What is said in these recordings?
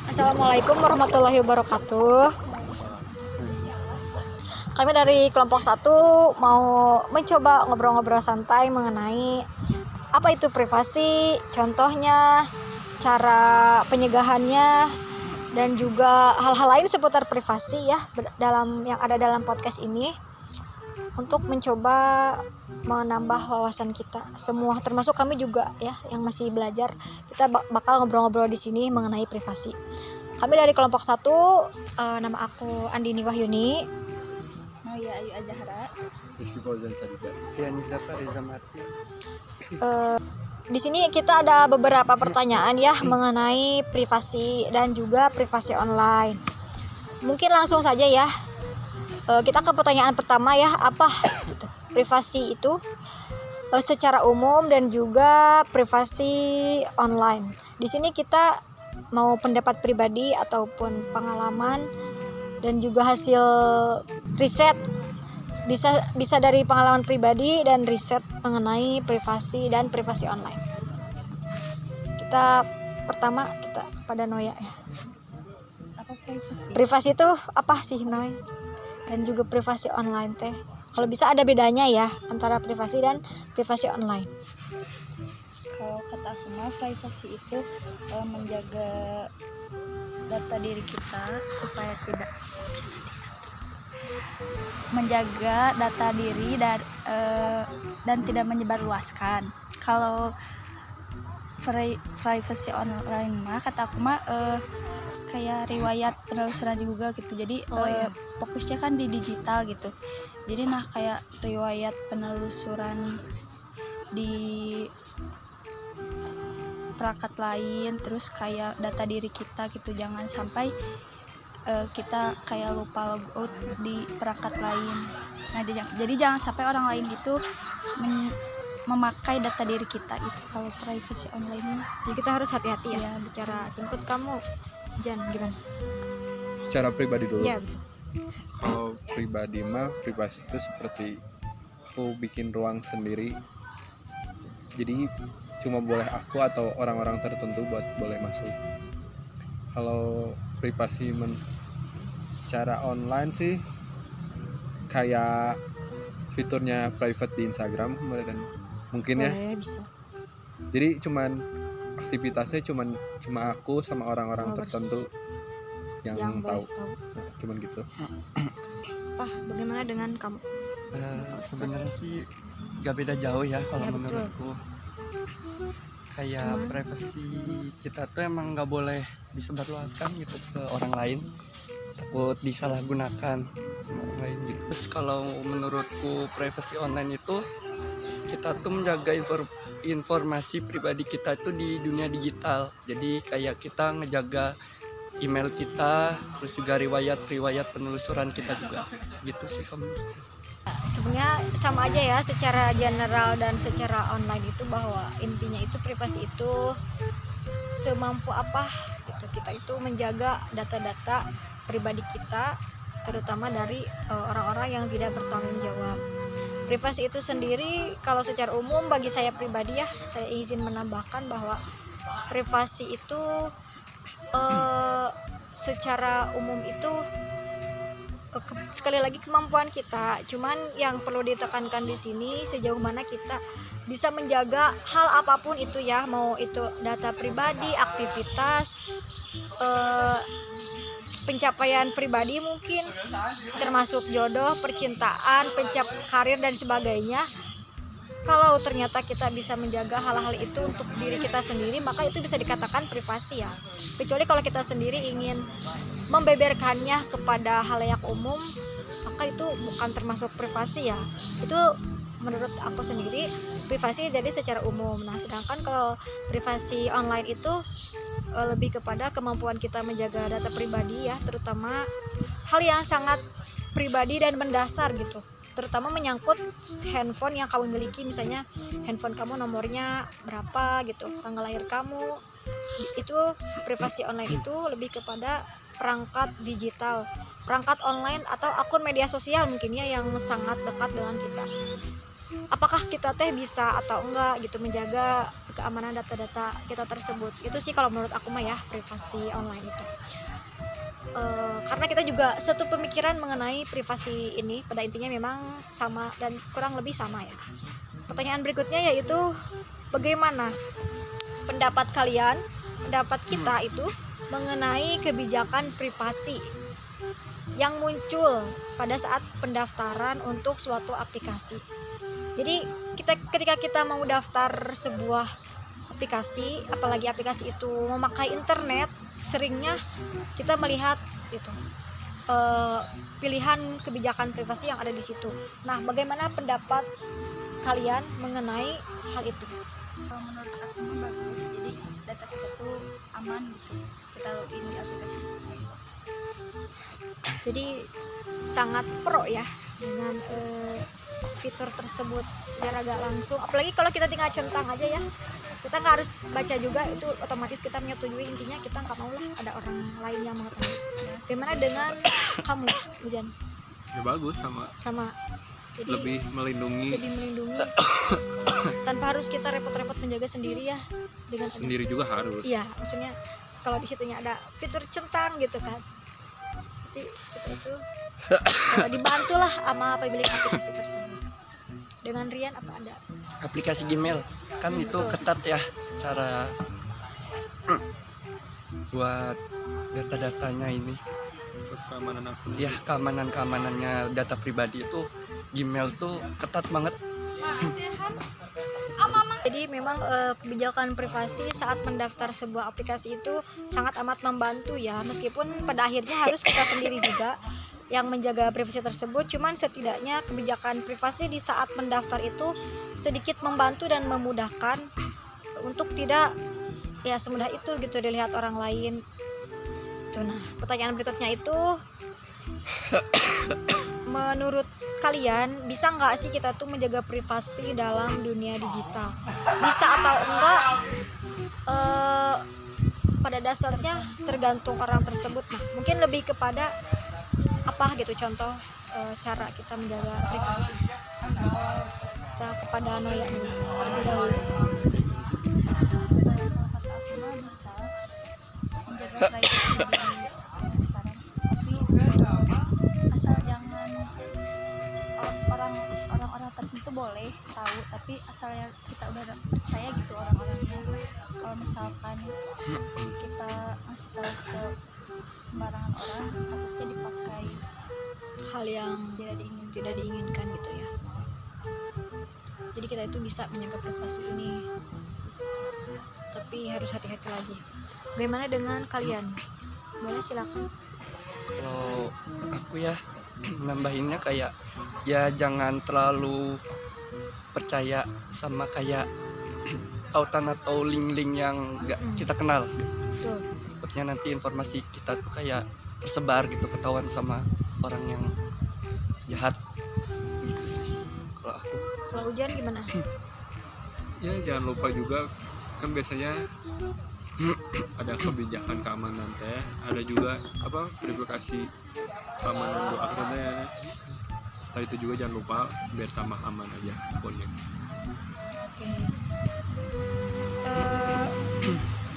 Assalamualaikum warahmatullahi wabarakatuh. Kami dari kelompok 1 mau mencoba ngobrol-ngobrol santai mengenai apa itu privasi, contohnya, cara penyegahannya, dan juga hal-hal lain seputar privasi ya yang ada dalam podcast ini, untuk mencoba menambah wawasan kita semua, termasuk kami juga ya yang masih belajar. Kita bakal ngobrol-ngobrol di sini mengenai privasi. Kami dari kelompok 1, nama aku Andini Wahyuni. Maya Ayu Azahra. Di sini kita ada beberapa pertanyaan ya mengenai privasi dan juga privasi online. Mungkin langsung saja ya. Kita ke pertanyaan pertama ya, apa gitu privasi itu secara umum dan juga privasi online. Di sini kita mau pendapat pribadi ataupun pengalaman dan juga hasil riset, bisa dari pengalaman pribadi dan riset mengenai privasi dan privasi online. Kita pada Noya ya. Apa privasi? Privasi itu apa sih Noy? Dan juga privasi online teh. Kalau bisa ada bedanya ya antara privasi dan privasi online. Kalau kata aku mah privasi itu menjaga data diri kita supaya tidak menjaga data diri dan tidak menyebarluaskan. Kalau privasi online mah kata aku mah kayak riwayat penelusuran di Google gitu. Jadi fokusnya kan di digital gitu. Jadi kayak riwayat penelusuran di perangkat lain, terus kayak data diri kita gitu. Jangan sampai kita kayak lupa logout di perangkat lain. Nah, jadi jangan sampai orang lain itu memakai data diri kita itu kalau privacy online. Jadi kita harus hati-hati ya. Secara singkat kamu Jan gimana? Secara pribadi dulu. Iya betul. Kalau pribadi mah privasi itu seperti aku bikin ruang sendiri. Jadi cuma boleh aku atau orang-orang tertentu boleh masuk. Kalau privasi secara online sih kayak fiturnya private di Instagram mungkin ya. Bisa. Jadi aktivitasnya cuma aku sama orang-orang tertentu yang tahu. Nah, cuman gitu. Pak, bagaimana dengan kamu? Sebenarnya sih gak beda jauh ya kalau Ya, menurutku. Kayak privasi kita tuh emang gak boleh disebarluaskan gitu ke orang lain, takut disalahgunakan sama orang lain gitu. Terus kalau menurutku privasi online itu kita tuh menjaga informasi pribadi kita itu di dunia digital. Jadi kayak kita ngejaga email kita, terus juga riwayat penelusuran kita juga gitu sih kamu. Sebenarnya sama aja ya secara general dan secara online itu, bahwa intinya itu privasi itu semampu apa gitu kita itu menjaga data-data pribadi kita, terutama dari orang-orang yang tidak bertanggung jawab. Privasi itu sendiri kalau secara umum bagi saya pribadi ya, saya izin menambahkan bahwa privasi itu secara umum itu sekali lagi kemampuan kita. Cuman yang perlu ditekankan di sini sejauh mana kita bisa menjaga hal apapun itu ya, mau itu data pribadi, aktivitas, pencapaian pribadi mungkin, termasuk jodoh, percintaan, karir dan sebagainya. Kalau ternyata kita bisa menjaga hal-hal itu untuk diri kita sendiri, maka itu bisa dikatakan privasi ya. Kecuali kalau kita sendiri ingin membeberkannya kepada halayak umum, maka itu bukan termasuk privasi ya. Itu menurut aku sendiri privasi jadi secara umum. Nah, sedangkan kalau privasi online itu lebih kepada kemampuan kita menjaga data pribadi ya, terutama hal yang sangat pribadi dan mendasar gitu, terutama menyangkut handphone yang kamu miliki. Misalnya handphone kamu nomornya berapa gitu, tanggal lahir kamu. Itu privasi online itu lebih kepada perangkat digital, perangkat online atau akun media sosial mungkin ya yang sangat dekat dengan kita. Apakah kita bisa atau enggak gitu menjaga keamanan data-data kita tersebut. Itu sih kalau menurut aku mah ya, privasi online itu. Karena kita juga satu pemikiran mengenai privasi ini, pada intinya memang sama dan kurang lebih sama ya. Pertanyaan berikutnya yaitu bagaimana pendapat kalian, pendapat kita itu mengenai kebijakan privasi yang muncul pada saat pendaftaran untuk suatu aplikasi. Jadi ketika kita mau daftar sebuah aplikasi, apalagi aplikasi itu memakai internet, seringnya kita melihat itu pilihan kebijakan privasi yang ada di situ. Nah, bagaimana pendapat kalian mengenai hal itu? Kalau menurut aku mah bagus, jadi data kita tuh aman gitu, kita login di aplikasi. Jadi sangat pro ya dengan fitur tersebut secara gak langsung, apalagi kalau kita tinggal centang aja ya, kita nggak harus baca juga, itu otomatis kita menyetujui. Intinya kita nggak mau lah ada orang lain yang mengetahui. Bagaimana dengan kamu, Hujan? Ya bagus, Sama jadi lebih melindungi tanpa harus kita repot-repot menjaga sendiri ya, dengan sendiri juga harus. iya, maksudnya kalau di situnya ada fitur centang gitu kan, jadi kita itu dibantu lah sama pemilik aplikasi tersebut. Dengan Rian apa ada? Aplikasi Gmail kan itu ketat ya cara buat data-datanya ini. Keamanan akun. Ya, keamanannya data pribadi itu Gmail tuh ketat banget. Jadi memang kebijakan privasi saat mendaftar sebuah aplikasi itu sangat amat membantu ya, meskipun pada akhirnya harus kita sendiri juga yang menjaga privasi tersebut. Cuman setidaknya kebijakan privasi di saat mendaftar itu sedikit membantu dan memudahkan untuk tidak ya semudah itu gitu dilihat orang lain. Itu. Nah, pertanyaan berikutnya itu menurut kalian bisa nggak sih kita tuh menjaga privasi dalam dunia digital? Bisa atau enggak? Pada dasarnya tergantung orang tersebut. Nah, mungkin lebih kepada apa gitu contoh cara kita menjaga privasi. Kita kepada Noya dulu terlebih dahulu. Bisa menjaga privasi sekarang, tapi asal jangan orang-orang tertentu boleh tahu, tapi asal yang kita udah percaya gitu orang-orangnya. Kalau misalkan kita ngasih tahu ke sembarangan orang, takutnya dipakai Hal yang tidak diinginkan gitu ya. Jadi kita itu bisa menjaga privasi ini, tapi harus hati-hati lagi. Bagaimana dengan kalian? Boleh silakan. Kalau aku ya nambahinnya kayak ya jangan terlalu percaya sama kayak tautan atau link-link yang gak kita kenal. Betul. Takutnya nanti informasi kita tuh kayak tersebar gitu, ketahuan sama orang yang jahat gitu sih kalau aku. Kalau Hujan gimana? Ya jangan lupa juga kan biasanya ada kebijakan keamanan teh, ada juga apa verifikasi keamanan do akunnya. Tadi itu juga jangan lupa biar tambah aman aja akunnya. Oke.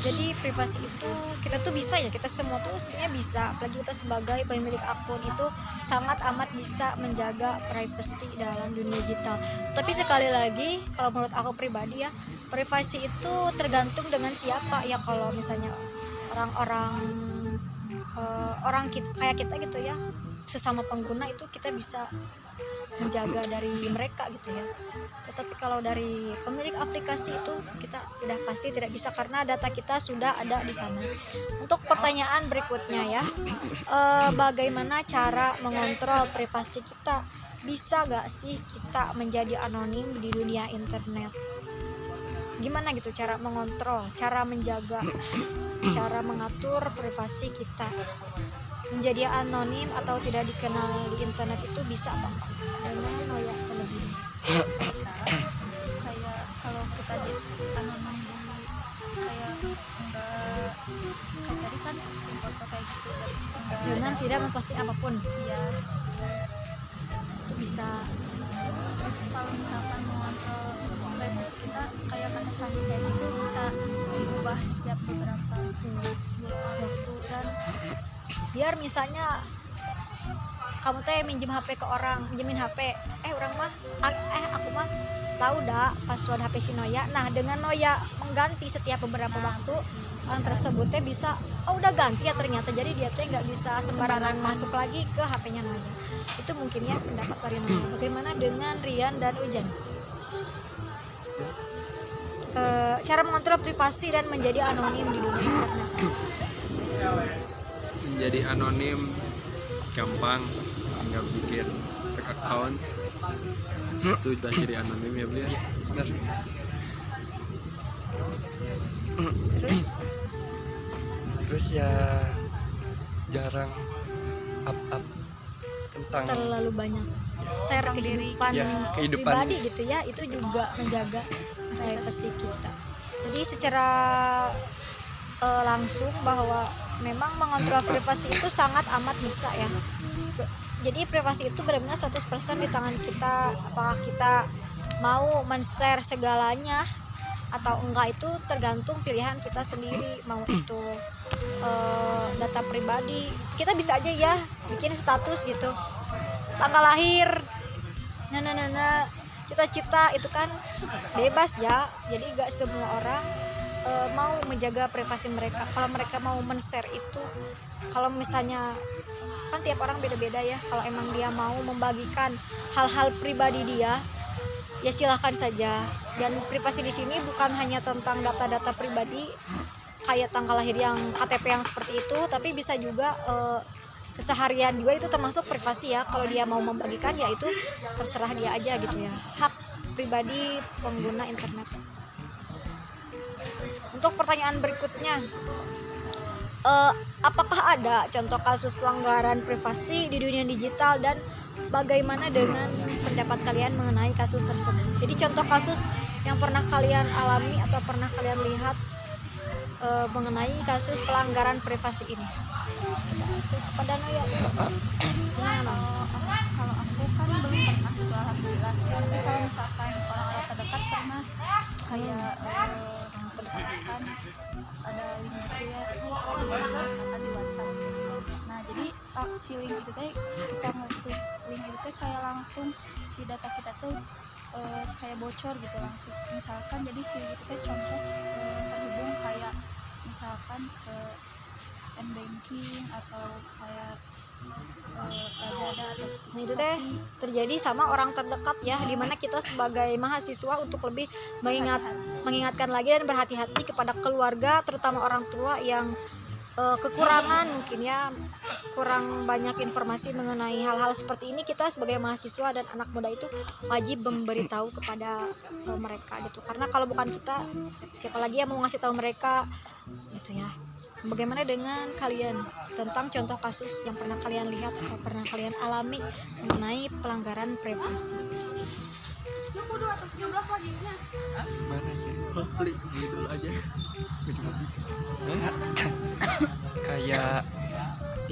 Jadi privasi itu kita tuh bisa ya, kita semua tuh sebenarnya bisa, apalagi kita sebagai pemilik akun itu sangat amat bisa menjaga privasi dalam dunia digital. Tapi sekali lagi kalau menurut aku pribadi ya, privasi itu tergantung dengan siapa ya. Kalau misalnya orang kayak kita gitu ya, sesama pengguna itu kita bisa menjaga dari mereka gitu ya. Tetapi kalau dari pemilik aplikasi itu kita udah pasti tidak bisa karena data kita sudah ada di sana. Untuk pertanyaan berikutnya ya, bagaimana cara mengontrol privasi kita? Bisa gak sih kita menjadi anonim di dunia internet? Gimana gitu cara mengontrol, cara menjaga, cara mengatur privasi kita menjadi anonim atau tidak dikenal di internet itu bisa apa enggak? Dengan Noya terlebih. bisa kayak kalau kita di anonim kayak enggak kayak tadi kan posting foto kayak gitu enggak Dengan tidak memposting apapun. ya. Itu bisa. Terus kalau misalkan mengontrol privasi kita kayak kata Sandi kayak gitu bisa diubah setiap beberapa waktu. Dan biar misalnya kamu teh minjem HP ke orang, minjemin HP, orang mah aku mah tahu dah password HP si Noya. Nah, dengan Noya mengganti setiap beberapa waktu, orang tersebut teh bisa udah ganti ya ternyata, jadi dia teh nggak bisa sembarangan masuk lagi ke HP-nya Noya. Itu mungkin ya pendapat dari Noya. Bagaimana dengan Rian dan Ujan? Cara mengontrol privasi dan menjadi anonim di dunia internet. Menjadi anonim gampang, tinggal bikin fake account itu udah jadi anonim ya beli ya. Benar. Terus ya jarang up tentang Terlalu banyak share kehidupan kehidupan pribadi gitu ya, itu juga menjaga privasi kita. Jadi secara langsung bahwa memang mengontrol privasi itu sangat amat bisa ya. Jadi privasi itu benar-benar 100% di tangan kita. Apakah kita mau men-share segalanya atau enggak, itu tergantung pilihan kita sendiri. Mau itu data pribadi, kita bisa aja ya bikin status gitu, tanggal lahir, cita-cita, itu kan bebas ya. Jadi gak semua orang mau menjaga privasi mereka. Kalau mereka mau men-share itu, kalau misalnya kan tiap orang beda-beda ya, kalau emang dia mau membagikan hal-hal pribadi dia, ya silahkan saja. Dan privasi di sini bukan hanya tentang data-data pribadi kayak tanggal lahir yang KTP yang seperti itu, tapi bisa juga keseharian juga, itu termasuk privasi ya. Kalau dia mau membagikan ya itu terserah dia aja gitu ya, hak pribadi pengguna internet. Untuk pertanyaan berikutnya, apakah ada contoh kasus pelanggaran privasi di dunia digital dan bagaimana dengan pendapat kalian mengenai kasus tersebut? Jadi contoh kasus yang pernah kalian alami atau pernah kalian lihat mengenai kasus pelanggaran privasi ini. Pada Noya, gimana? Kalau aku kan belum pernah gitu, alhamdulillah. Tapi kalau misalkan orang-orang terdekat pernah kayak misalkan ada link gitu ya, misalkan di WhatsApp. Nah, jadi si link itu teh, kita ngeklik link itu teh kayak langsung si data kita tuh kayak bocor gitu langsung. Misalkan jadi si link itu teh contoh terhubung kayak misalkan ke M-Banking atau kayak Lazada atau Nah, itu teh terjadi sama orang terdekat ya, dimana kita sebagai mahasiswa untuk lebih mengingatkan lagi dan berhati-hati kepada keluarga, terutama orang tua yang kekurangan mungkin ya, kurang banyak informasi mengenai hal-hal seperti ini. Kita sebagai mahasiswa dan anak muda itu wajib memberitahu kepada mereka gitu, karena kalau bukan kita, siapa lagi yang mau ngasih tahu mereka gitu ya. Bagaimana dengan kalian tentang contoh kasus yang pernah kalian lihat atau pernah kalian alami mengenai pelanggaran privasi? Gimana sih? Beli dulu aja.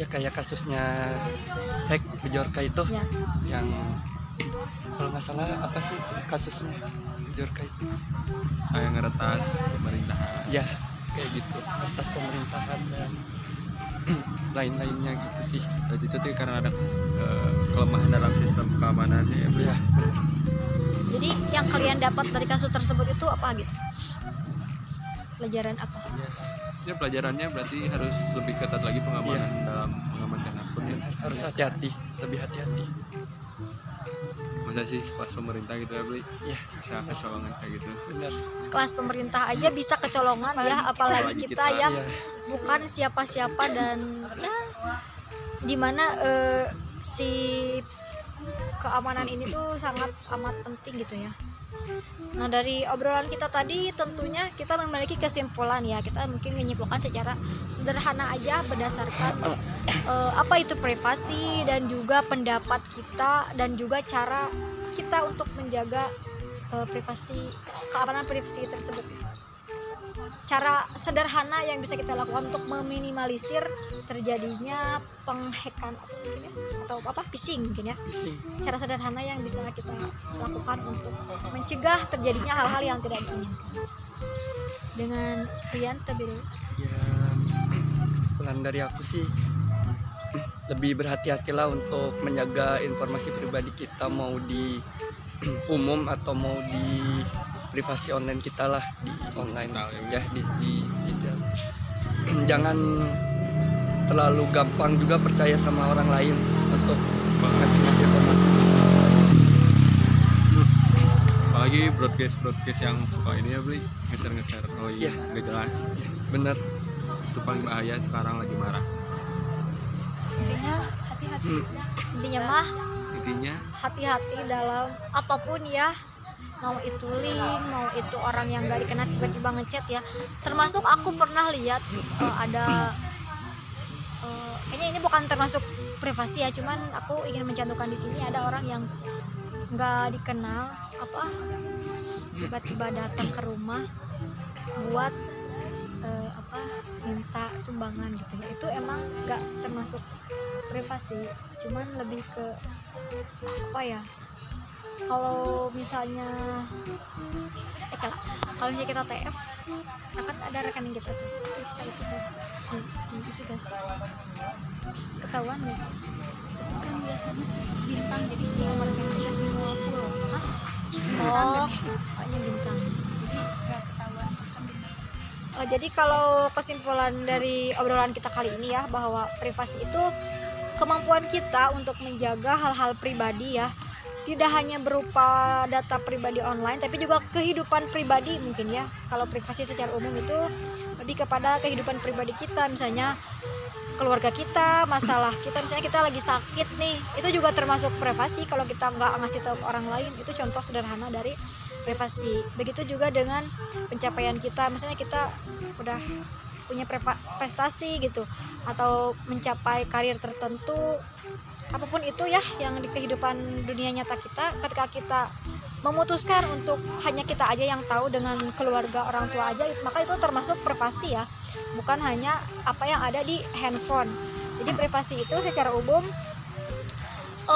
kayak kasusnya hack Bejorka itu Ya. yang kalau nggak salah apa sih kasusnya Bejorka itu, Kayak ngeretas pemerintahan. ya kayak gitu, atas pemerintahan dan lain-lainnya gitu sih. Dan itu tuh karena ada kelemahan dalam sistem keamanannya ya. Ya, Jadi yang kalian dapat dari kasus tersebut itu apa gitu? Pelajaran apa? Ya pelajarannya berarti harus lebih ketat lagi pengamanan dalam mengamankan akun ya. harus hati-hati, lebih hati-hati. Masa sih sekelas pemerintah gitu ya beli? Ya, Bisa kecolongan kayak gitu. benar. Sekelas pemerintah aja bisa kecolongan ya, apalagi kita yang Iya. bukan siapa-siapa, dan ya dimana si keamanan ini tuh sangat amat penting gitu ya. Nah, dari obrolan kita tadi tentunya kita memiliki kesimpulan ya. Kita mungkin menyimpulkan secara sederhana aja berdasarkan apa itu privasi, dan juga pendapat kita, dan juga cara kita untuk menjaga privasi, keamanan privasi tersebut. cara sederhana yang bisa kita lakukan untuk meminimalisir terjadinya penghacken atau mungkin ya, atau apa phishing mungkin ya. Pusing. Cara sederhana yang bisa kita lakukan untuk mencegah terjadinya hal-hal yang tidak diinginkan. Dengan Rian terlebih dulu. Ya, kesimpulan dari aku sih lebih berhati-hatilah untuk menjaga informasi pribadi kita, mau di umum atau mau di privasi online kita lah, di online ya, di digital. Jangan terlalu gampang juga percaya sama orang lain untuk ngasih informasi. Apalagi broadcast yang suka ini ya, beli ngeser-ngeser Iya. nggak jelas. Bener. Itu paling bahaya, sekarang lagi marah. Intinya hati-hati. Intinya mah Intinya hati-hati dalam apapun ya, mau itu link, mau itu orang yang gak dikenal tiba-tiba ngechat ya. Termasuk aku pernah lihat ada kayaknya ini bukan termasuk privasi ya, cuman aku ingin mencantumkan di sini ada orang yang nggak dikenal apa tiba-tiba datang ke rumah buat minta sumbangan gitu ya. Itu emang nggak termasuk privasi, cuman lebih ke apa ya, kalau misalnya kalau misalnya kita TF akan ada rekening kita tuh, itu bisa itu guys, itu guys ketahuan guys, Kan biasanya bintang, jadi si nomor kita semua full. Hah? Oh hanya bintang. Nggak ketahuan kan bintang. Jadi kalau kesimpulan dari obrolan kita kali ini ya, bahwa privasi itu kemampuan kita untuk menjaga hal-hal pribadi ya, tidak hanya berupa data pribadi online, tapi juga kehidupan pribadi mungkin ya. Kalau privasi secara umum itu lebih kepada kehidupan pribadi kita, misalnya keluarga kita, masalah kita, misalnya kita lagi sakit nih, itu juga termasuk privasi kalau kita nggak ngasih tahu ke orang lain. Itu contoh sederhana dari privasi. Begitu juga dengan pencapaian kita, misalnya kita udah punya prestasi gitu, atau mencapai karir tertentu, apapun itu ya yang di kehidupan dunia nyata kita, ketika kita memutuskan untuk hanya kita aja yang tahu dengan keluarga, orang tua aja, maka itu termasuk privasi ya, bukan hanya apa yang ada di handphone. Jadi privasi itu secara umum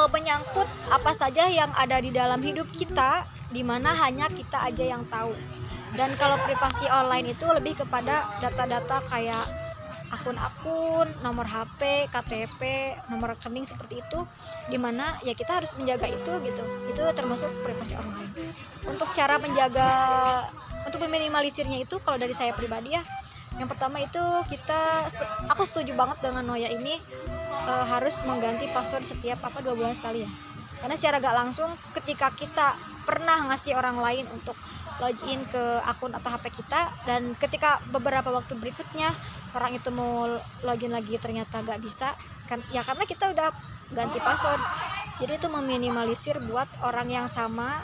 menyangkut apa saja yang ada di dalam hidup kita, di mana hanya kita aja yang tahu. Dan kalau privasi online itu lebih kepada data-data kayak akun-akun, nomor HP, KTP, nomor rekening seperti itu, dimana ya kita harus menjaga itu gitu. Itu termasuk privasi online. Untuk cara menjaga, untuk meminimalisirnya itu kalau dari saya pribadi ya, yang pertama itu aku setuju banget dengan Noya ini, harus mengganti password setiap 2 bulan sekali ya. Karena secara gak langsung ketika kita pernah ngasih orang lain untuk login ke akun atau HP kita, dan ketika beberapa waktu berikutnya orang itu mau login lagi ternyata gak bisa kan, ya karena kita udah ganti password. Jadi itu meminimalisir buat orang yang sama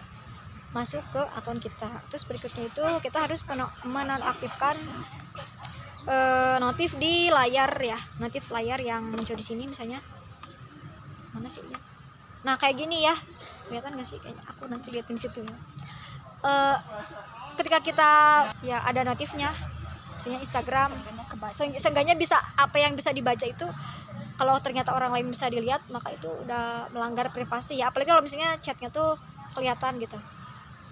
masuk ke akun kita. Terus berikutnya itu kita harus menonaktifkan notif di layar ya, notif layar yang muncul di sini misalnya. Mana sih ya? Nah kayak gini ya, kelihatan gak sih? Kayaknya aku nanti liatin situ ya. Ketika kita ya ada notifnya, misalnya Instagram, seenggaknya bisa apa yang bisa dibaca itu, kalau ternyata orang lain bisa dilihat, maka itu udah melanggar privasi ya. Apalagi kalau misalnya chatnya tuh kelihatan gitu,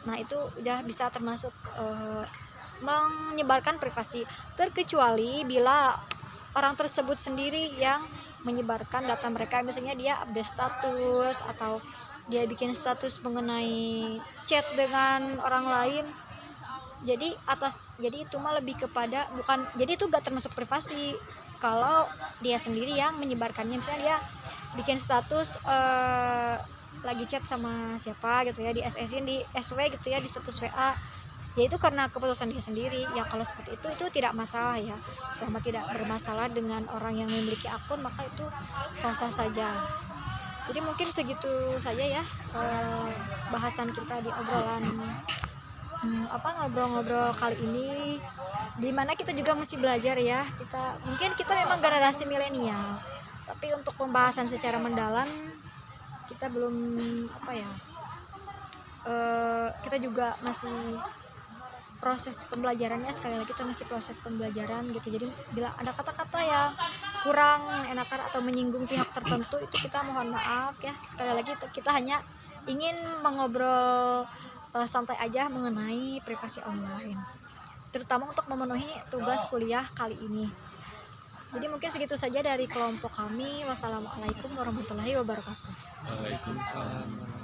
nah itu udah bisa termasuk menyebarkan privasi. Terkecuali bila orang tersebut sendiri yang menyebarkan data mereka, misalnya dia update status atau dia bikin status mengenai chat dengan orang lain. Jadi itu mah lebih kepada bukan, jadi itu gak termasuk privasi kalau dia sendiri yang menyebarkannya. Misalnya dia bikin status lagi chat sama siapa gitu ya, di SS-in di SW gitu ya, di status WA, ya itu karena keputusan dia sendiri ya. Kalau seperti itu tidak masalah ya, selama tidak bermasalah dengan orang yang memiliki akun, maka itu sah-sah saja. Jadi mungkin segitu saja ya bahasan kita di obrolan ngobrol-ngobrol kali ini, dimana kita juga masih belajar ya. Kita memang generasi milenial, tapi untuk pembahasan secara mendalam kita belum kita juga masih proses pembelajarannya, sekali lagi itu masih proses pembelajaran gitu. Jadi bila ada kata-kata yang kurang enakan atau menyinggung pihak tertentu, itu kita mohon maaf ya. Sekali lagi kita hanya ingin mengobrol santai aja mengenai privasi online, terutama untuk memenuhi tugas kuliah kali ini. Jadi mungkin segitu saja dari kelompok kami. Wassalamualaikum warahmatullahi wabarakatuh. Waalaikumsalam.